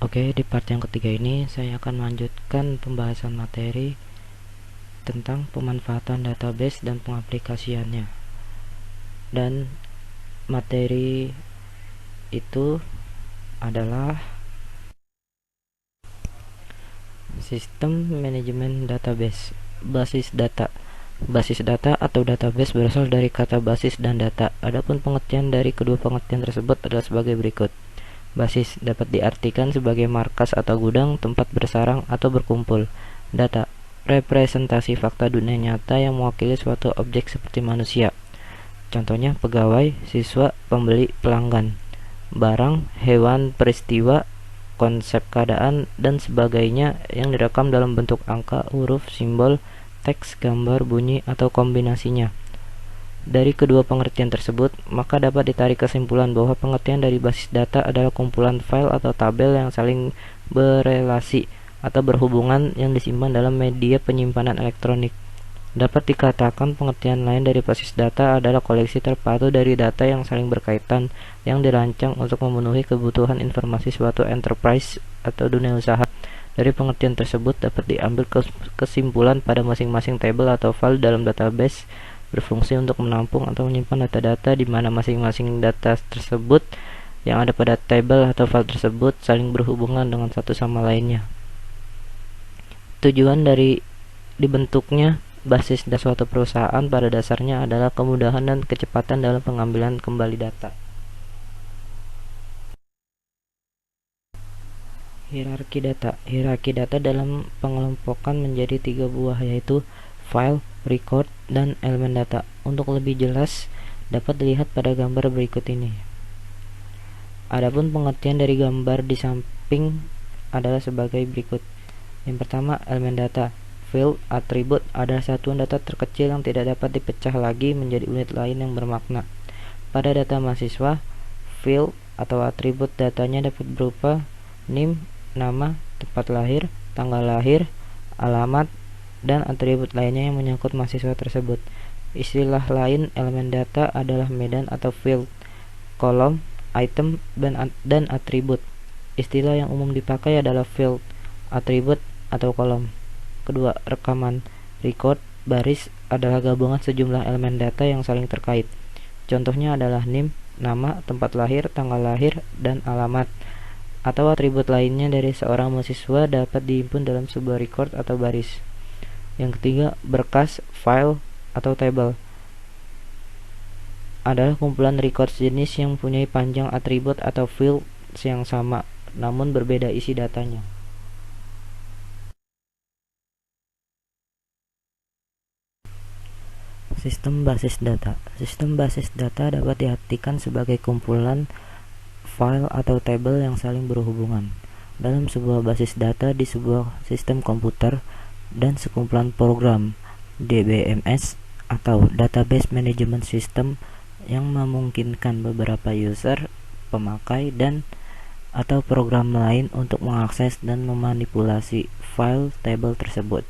Oke, di part yang ketiga ini saya akan melanjutkan pembahasan materi tentang pemanfaatan database dan pengaplikasiannya. Dan materi itu adalah sistem manajemen database, basis data. Basis data atau database berasal dari kata basis dan data. Adapun pengertian dari kedua pengertian tersebut adalah sebagai berikut. Basis dapat diartikan sebagai markas atau gudang tempat bersarang atau berkumpul data, representasi fakta dunia nyata yang mewakili suatu objek seperti manusia. Contohnya pegawai, siswa, pembeli, pelanggan, barang, hewan, peristiwa, konsep keadaan, dan sebagainya yang direkam dalam bentuk angka, huruf, simbol, teks, gambar, bunyi, atau kombinasinya. Dari kedua pengertian tersebut, maka dapat ditarik kesimpulan bahwa pengertian dari basis data adalah kumpulan file atau tabel yang saling berelasi atau berhubungan yang disimpan dalam media penyimpanan elektronik. Dapat dikatakan pengertian lain dari basis data adalah koleksi terpadu dari data yang saling berkaitan yang dirancang untuk memenuhi kebutuhan informasi suatu enterprise atau dunia usaha. Dari pengertian tersebut dapat diambil kesimpulan pada masing-masing tabel atau file dalam database berfungsi untuk menampung atau menyimpan data-data di mana masing-masing data tersebut yang ada pada tabel atau file tersebut saling berhubungan dengan satu sama lainnya. Tujuan dari dibentuknya basis data suatu perusahaan pada dasarnya adalah kemudahan dan kecepatan dalam pengambilan kembali data. Hierarki data. Hierarki data dalam pengelompokan menjadi 3 buah, yaitu file, record, dan elemen data. Untuk lebih jelas dapat dilihat pada gambar berikut ini. Adapun pengertian dari gambar di samping adalah sebagai berikut. Yang pertama, elemen data. Field, atribut adalah satuan data terkecil yang tidak dapat dipecah lagi menjadi unit lain yang bermakna. Pada data mahasiswa, field atau atribut datanya dapat berupa NIM, nama, tempat lahir, tanggal lahir, alamat, dan atribut lainnya yang menyangkut mahasiswa tersebut. Istilah lain elemen data adalah medan atau field, kolom, item, dan atribut. Istilah yang umum dipakai adalah field, atribut, atau kolom. Kedua, rekaman. Record, baris adalah gabungan sejumlah elemen data yang saling terkait. Contohnya adalah NIM, nama, tempat lahir, tanggal lahir, dan alamat. Atau atribut lainnya dari seorang mahasiswa dapat dihimpun dalam sebuah record atau baris. Yang ketiga, berkas, file, atau table adalah kumpulan record jenis yang mempunyai panjang atribut atau field yang sama, namun berbeda isi datanya. Sistem basis data. Sistem basis data dapat diartikan sebagai kumpulan file atau tabel yang saling berhubungan dalam sebuah basis data di sebuah sistem komputer dan sekumpulan program DBMS atau Database Management System yang memungkinkan beberapa user, pemakai, dan atau program lain untuk mengakses dan memanipulasi file tabel tersebut.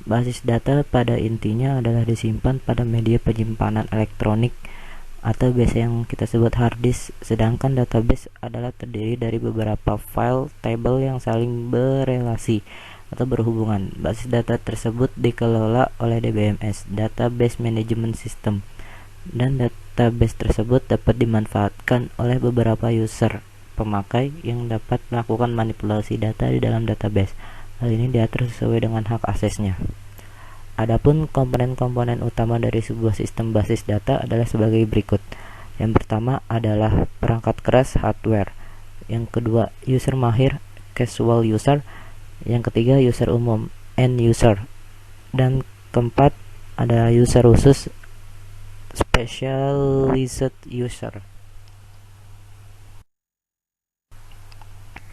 Basis data pada intinya adalah disimpan pada media penyimpanan elektronik atau biasa yang kita sebut hard disk, sedangkan database adalah terdiri dari beberapa file table yang saling berelasi atau berhubungan. Basis data tersebut dikelola oleh DBMS, Database Management System, dan database tersebut dapat dimanfaatkan oleh beberapa user, pemakai yang dapat melakukan manipulasi data di dalam database. Hal ini diatur sesuai dengan hak aksesnya. Adapun komponen-komponen utama dari sebuah sistem basis data adalah sebagai berikut. Yang pertama adalah perangkat keras hardware. Yang kedua, user mahir casual user. Yang ketiga, user umum end user. Dan keempat, ada user khusus specialized user.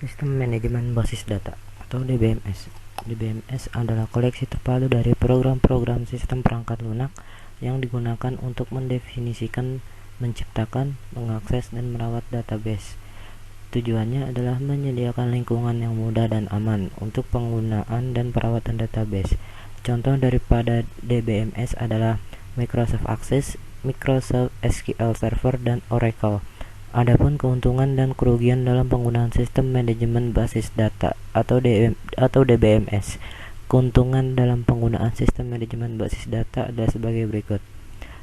Sistem manajemen basis data atau DBMS. DBMS adalah koleksi terpadu dari program-program sistem perangkat lunak yang digunakan untuk mendefinisikan, menciptakan, mengakses, dan merawat database. Tujuannya adalah menyediakan lingkungan yang mudah dan aman untuk penggunaan dan perawatan database. Contoh daripada DBMS adalah Microsoft Access, Microsoft SQL Server, dan Oracle. Adapun keuntungan dan kerugian dalam penggunaan sistem manajemen basis data atau DBMS. Keuntungan dalam penggunaan sistem manajemen basis data adalah sebagai berikut.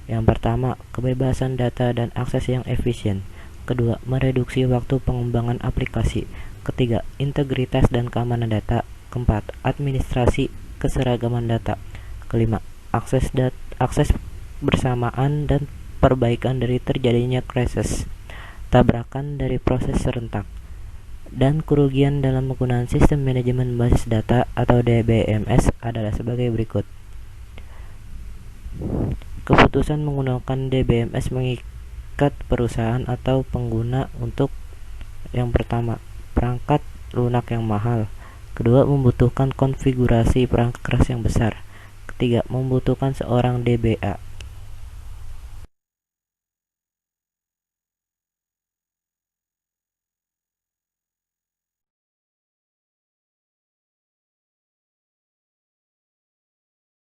Yang pertama, kebebasan data dan akses yang efisien. Kedua, mereduksi waktu pengembangan aplikasi. Ketiga, integritas dan keamanan data. Keempat, administrasi keseragaman data. Kelima, akses bersamaan dan perbaikan dari terjadinya crashes, tabrakan dari proses serentak. Dan kerugian dalam penggunaan sistem manajemen basis data atau DBMS adalah sebagai berikut. Keputusan menggunakan DBMS mengikat perusahaan atau pengguna untuk: yang pertama, perangkat lunak yang mahal. Kedua, membutuhkan konfigurasi perangkat keras yang besar. Ketiga, membutuhkan seorang DBA.